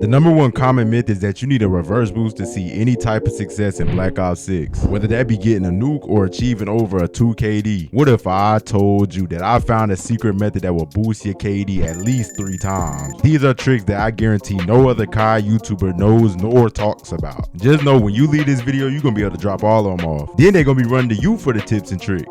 The number one common myth is that you need a reverse boost to see any type of success in Black Ops 6, whether that be getting a nuke or achieving over a 2 KD. What if I told you that I found a secret method that will boost your KD at least 3 times? These are tricks that I guarantee no other Kai YouTuber knows nor talks about. Just know when you leave this video, you're gonna be able to drop all of them off. Then they're gonna be running to you for the tips and tricks.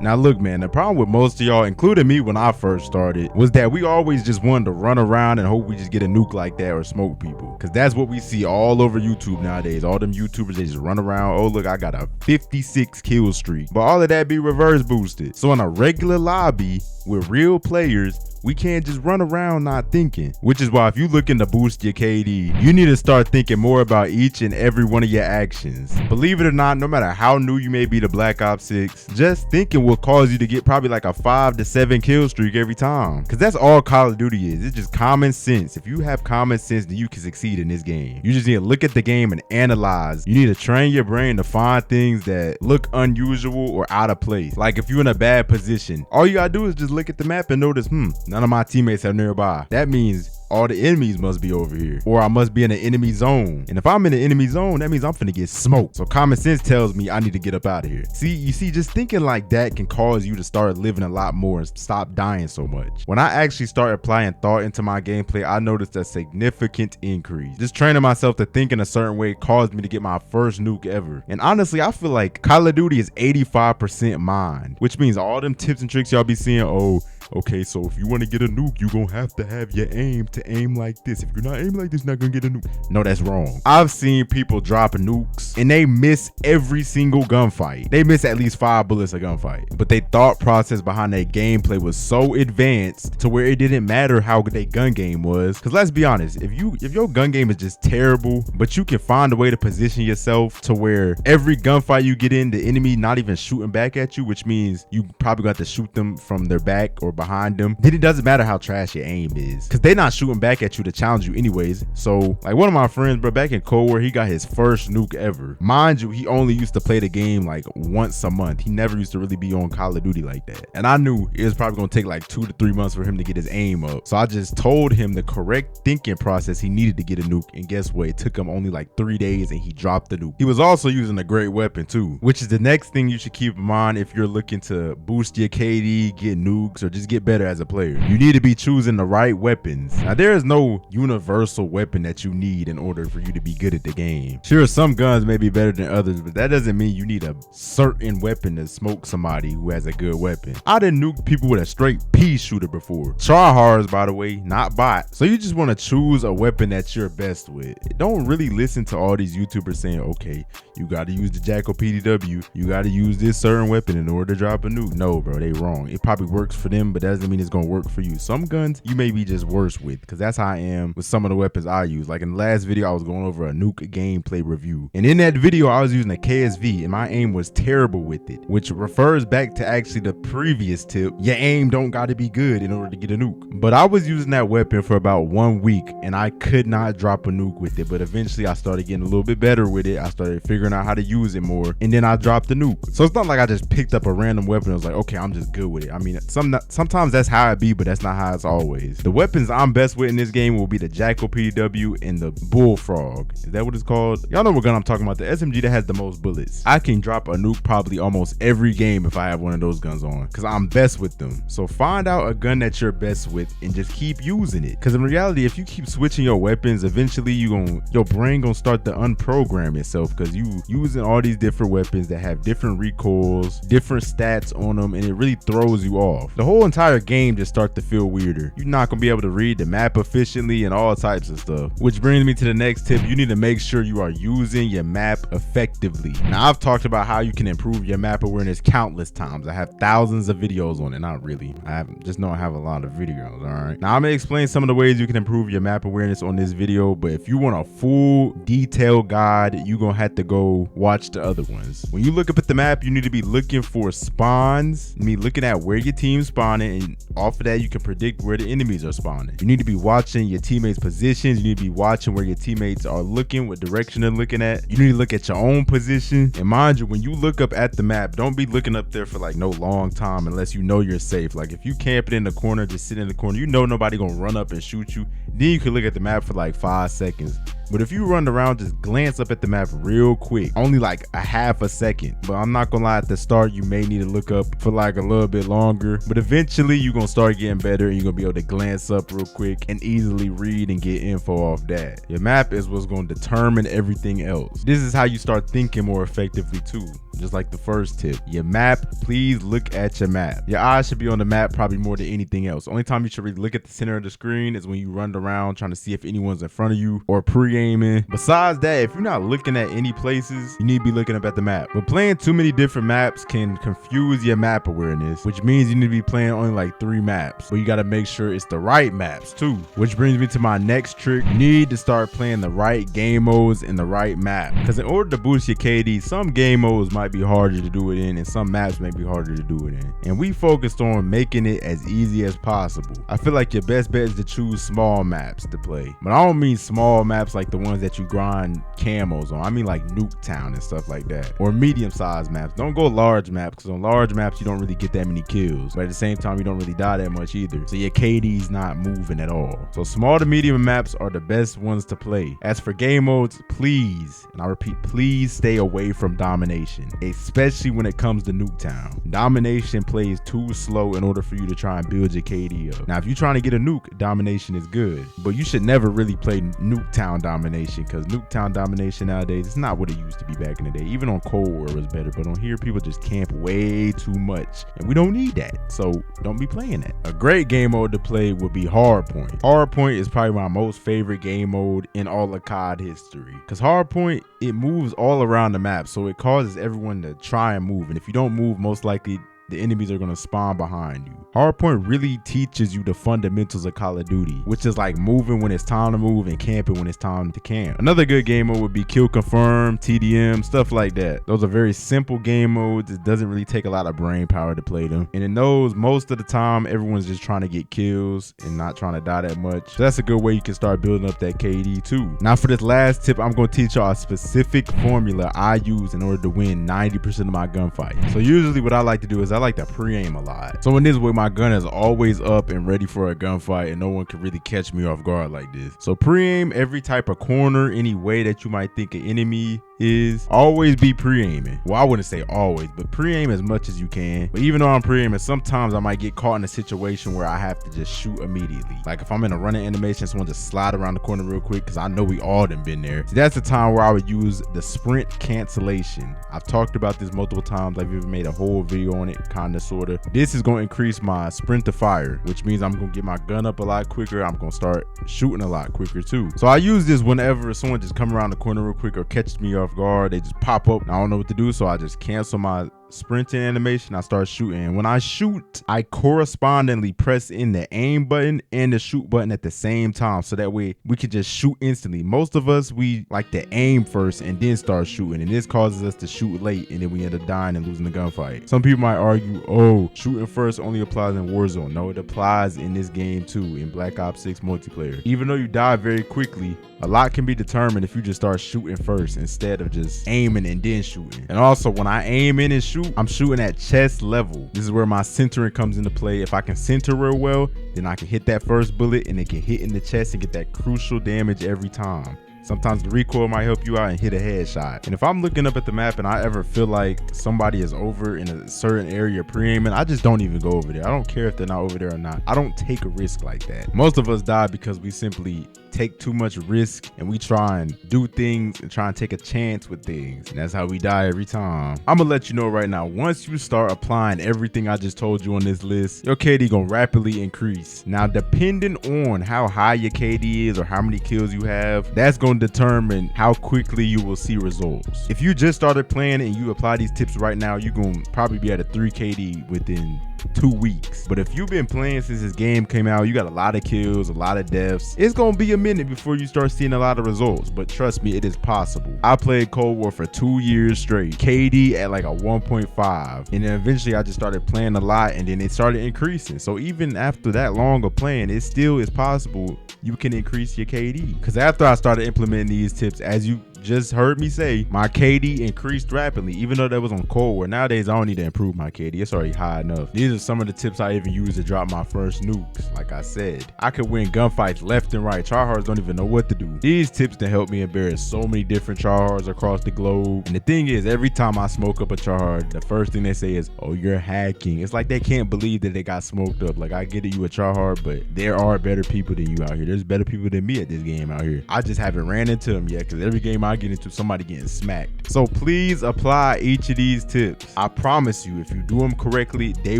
Now look man, the problem with most of y'all, including me when I first started, was that we always just wanted to run around and hope we just get a nuke like that or smoke people, because that's what we see all over YouTube nowadays. All them YouTubers, they just run around, oh look, I got a 56 kill streak, but all of that be reverse boosted. So in a regular lobby with real players, we can't just run around not thinking, which is why if you looking to boost your KD, you need to start thinking more about each and every one of your actions. Believe it or not, no matter how new you may be to Black Ops 6, just thinking will cause you to get probably like a 5 to 7 kill streak every time, because that's all Call of Duty is. It's just common sense. If you have common sense, then you can succeed in this game. You just need to look at the game and analyze. You need to train your brain to find things that look unusual or out of place. Like if you're in a bad position, all you gotta do is just look at the map and notice, none of my teammates are nearby. That means all the enemies must be over here, or I must be in an enemy zone. And if I'm in an enemy zone, that means I'm finna get smoked. So common sense tells me I need to get up out of here. You see, just thinking like that can cause you to start living a lot more and stop dying so much. When I actually started applying thought into my gameplay, I noticed a significant increase. Just training myself to think in a certain way caused me to get my first nuke ever. And honestly, I feel like Call of Duty is 85% mind, which means all them tips and tricks y'all be seeing, oh, okay, so if you want to get a nuke, you're gonna have to have your aim to aim like this. If you're not aiming like this, you're not gonna get a nuke. No, that's wrong. I've seen people drop nukes and they miss every single gunfight. They miss at least 5 bullets a gunfight. But their thought process behind their gameplay was so advanced to where it didn't matter how good their gun game was. Because let's be honest, if your gun game is just terrible, but you can find a way to position yourself to where every gunfight you get in, the enemy not even shooting back at you, which means you probably got to shoot them from their back or behind them, then it doesn't matter how trash your aim is, because they're not shooting back at you to challenge you anyways. So like one of my friends, bro, back in Cold War, he got his first nuke ever. Mind you, he only used to play the game like once a month. He never used to really be on Call of Duty like that. And I knew it was probably gonna take like 2 to 3 months for him to get his aim up. So I just told him the correct thinking process he needed to get a nuke, and guess what? It took him only like 3 days and he dropped the nuke. He was also using a great weapon too, which is the next thing you should keep in mind if you're looking to boost your KD, get nukes, or just get better as a player. You need to be choosing the right weapons. Now there is no universal weapon that you need in order for you to be good at the game. Sure, some guns may be better than others, but that doesn't mean you need a certain weapon to smoke somebody who has a good weapon. I done nuked people with a straight pea shooter before. Tryhards, by the way, not bots. So you just want to choose a weapon that you're best with. Don't really listen to all these YouTubers saying, okay, you got to use the Jackal PDW, you got to use this certain weapon in order to drop a nuke. No bro, they wrong. It probably works for them, but that doesn't mean it's gonna work for you. Some guns you may be just worse with, because that's how I am with some of the weapons I use. Like in the last video, I was going over a nuke gameplay review, and in that video I was using a KSV and my aim was terrible with it, which refers back to actually the previous tip, your aim don't got to be good in order to get a nuke. But I was using that weapon for about 1 week and I could not drop a nuke with it, but eventually I started getting a little bit better with it. I started figuring out how to use it more, and then I dropped the nuke. So it's not like I just picked up a random weapon and was like, okay, I'm just good with it. I mean, sometimes that's how it be, but that's not how it's always. The weapons I'm best with in this game will be the Jackal PW and the Bullfrog. Is that what it's called? Y'all know what gun I'm talking about, the SMG that has the most bullets. I can drop a nuke probably almost every game if I have one of those guns on, because I'm best with them. So find out a gun that you're best with and just keep using it, because in reality, if you keep switching your weapons, eventually your brain gonna start to unprogram itself, because you using all these different weapons that have different recoils, different stats on them, and it really throws you off. The whole entire game just starts to feel weirder. You're not gonna be able to read the map efficiently and all types of stuff. Which brings me to the next tip. You need to make sure you are using your map effectively. Now I've talked about how you can improve your map awareness countless times. I have thousands of videos on it. Not really, I just know I have a lot of videos. All right, now I'm gonna explain some of the ways you can improve your map awareness on this video, but if you want a full detailed guide, you're gonna have to go watch the other ones. When you look up at the map, you need to be looking for spawns, looking at where your team spawn spawning, and off of that you can predict where the enemies are spawning. You need to be watching your teammates' positions. You need to be watching where your teammates are looking, what direction they're looking at. You need to look at your own position. And mind you, when you look up at the map, don't be looking up there for like no long time unless you know you're safe. Like if you camp it in the corner, just sit in the corner, you know nobody gonna run up and shoot you, then you can look at the map for like 5 seconds. But if you run around, just glance up at the map real quick, only like a half a second. But I'm not gonna lie, at the start you may need to look up for like a little bit longer, but eventually you're gonna start getting better and you're gonna be able to glance up real quick and easily read and get info off that. Your map is what's gonna determine everything else. This is how you start thinking more effectively too. Just like the first tip, your map, please look at your map. Your eyes should be on the map probably more than anything else. Only time you should really look at the center of the screen is when you run around trying to see if anyone's in front of you or pre-aiming. Besides that, if you're not looking at any places, you need to be looking up at the map. But playing too many different maps can confuse your map awareness, which means you need to be playing only like 3 maps. But you gotta make sure it's the right maps too. Which brings me to my next trick. You need to start playing the right game modes in the right map. Because in order to boost your KD, some game modes might be harder to do it in and some maps may be harder to do it in, and we focused on making it as easy as possible. I feel like your best bet is to choose small maps to play, but I don't mean small maps like the ones that you grind camos on. I mean like Nuketown and stuff like that, or medium-sized maps. Don't go large maps, because on large maps you don't really get that many kills, but at the same time you don't really die that much either, so your KD's not moving at all. So small to medium maps are the best ones to play. As for game modes, please, and I repeat, please stay away from domination, especially when it comes to Nuketown. Domination plays too slow in order for you to try and build your KD up. Now, if you're trying to get a nuke, domination is good, but you should never really play Nuketown domination, because Nuketown domination nowadays, it's not what it used to be back in the day. Even on Cold War it was better, but on here people just camp way too much, and we don't need that, so don't be playing that. A great game mode to play would be Hardpoint. Hardpoint is probably my most favorite game mode in all of COD history, because Hardpoint, it moves all around the map, so it causes everyone to try and move, and if you don't move, most likely the enemies are going to spawn behind you. Hardpoint really teaches you the fundamentals of Call of Duty, which is like moving when it's time to move and camping when it's time to camp. Another good game mode would be Kill Confirm, TDM, stuff like that. Those are very simple game modes. It doesn't really take a lot of brain power to play them, and in those, most of the time everyone's just trying to get kills and not trying to die that much. So that's a good way you can start building up that KD too. Now for this last tip, I'm going to teach y'all a specific formula I use in order to win 90% of my gunfights. So usually what I like to do is I like to pre-aim a lot. So in this way, my gun is always up and ready for a gunfight, and no one can really catch me off guard like this. So pre-aim every type of corner, any way that you might think an enemy is. Always be pre-aiming. Well, I wouldn't say always, but pre-aim as much as you can. But even though I'm pre-aiming, sometimes I might get caught in a situation where I have to just shoot immediately. Like if I'm in a running animation, someone just slide around the corner real quick, because I know we all done been there. So that's the time where I would use the sprint cancellation. I've talked about this multiple times. I've even made a whole video on it, kind of, sort of. This is going to increase my sprint to fire, which means I'm going to get my gun up a lot quicker. I'm going to start shooting a lot quicker too. So I use this whenever someone just come around the corner real quick or catches me off guard. They just pop up and I don't know what to do, so I just cancel my sprinting animation. I start shooting, and when I shoot, I correspondingly press in the aim button and the shoot button at the same time, so that way we can just shoot instantly. Most of us, we like to aim first and then start shooting, and this causes us to shoot late, and then we end up dying and losing the gunfight. Some people might argue, oh, shooting first only applies in Warzone. No, it applies in this game too, in Black Ops 6 multiplayer. Even though you die very quickly, a lot can be determined if you just start shooting first instead of just aiming and then shooting. And also, when I aim in and shoot, I'm shooting at chest level. This is where my centering comes into play. If I can center real well, then I can hit that first bullet and it can hit in the chest and get that crucial damage every time. Sometimes the recoil might help you out and hit a headshot. And if I'm looking up at the map and I ever feel like somebody is over in a certain area pre-aiming, I just don't even go over there. I don't care if they're not over there or not. I don't take a risk like that. Most of us die because we simply take too much risk and we try and do things and try and take a chance with things, and that's how we die every time. I'm gonna let you know right now, once you start applying everything I just told you on this list, your KD gonna rapidly increase. Now, depending on how high your KD is or how many kills you have, that's gonna determine how quickly you will see results. If you just started playing and you apply these tips right now, you're gonna probably be at a 3 KD within 2 weeks. But if you've been playing since this game came out, you got a lot of kills, a lot of deaths. It's gonna be a minute before you start seeing a lot of results, but trust me, it is possible. I played Cold War for 2 years straight, KD at like a 1.5, and then eventually I just started playing a lot, and then it started increasing. So even after that long of playing, it still is possible you can increase your KD. Because after I started implementing these tips, as you just heard me say, my KD increased rapidly, even though that was on Cold War. Nowadays, I don't need to improve my KD. It's already high enough. These are some of the tips I even use to drop my first nukes. Like I said, I could win gunfights left and right. Tryhards don't even know what to do. These tips to help me embarrass so many different tryhards across the globe. And the thing is, every time I smoke up a tryhard, the first thing they say is, oh, you're hacking. It's like they can't believe that they got smoked up. Like, I get it, you a tryhard, but there are better people than you out here. There's better people than me at this game out here. I just haven't ran into them yet, because every game I get into, somebody getting smacked. So please apply each of these tips. I promise you, if you do them correctly, they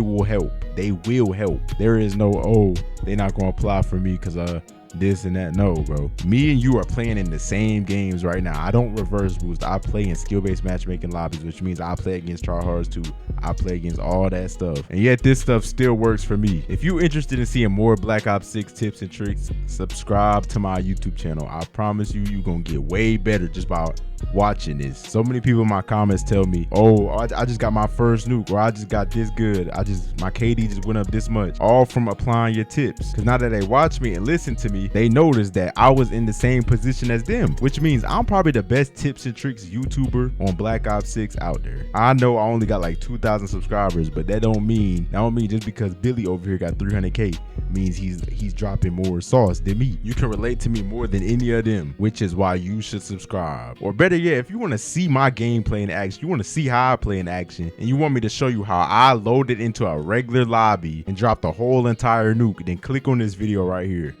will help. They will help. There is no, oh, they're not gonna apply for me because this and that. No, bro. Me and you are playing in the same games right now. I don't reverse boost. I play in skill-based matchmaking lobbies, which means I play against tryhards too. I play against all that stuff, and yet this stuff still works for me. If you're interested in seeing more Black Ops 6 tips and tricks, subscribe to my YouTube channel. I promise you, you're gonna get way better just by watching this. So many people in my comments tell me, oh, I just got my first nuke, or I just got this good, my KD just went up this much, all from applying your tips. Because now that they watch me and listen to me, they notice that I was in the same position as them, which means I'm probably the best tips and tricks YouTuber on Black Ops 6 out there. I know I only got like 2,000 subscribers, but that don't mean just because Billy over here got 300K means he's dropping more sauce than me. You can relate to me more than any of them, which is why you should subscribe. Or better yet, if you want to see my gameplay in action, you want to see how I play in action, and you want me to show you how I loaded into a regular lobby and dropped the whole entire nuke, then click on this video right here.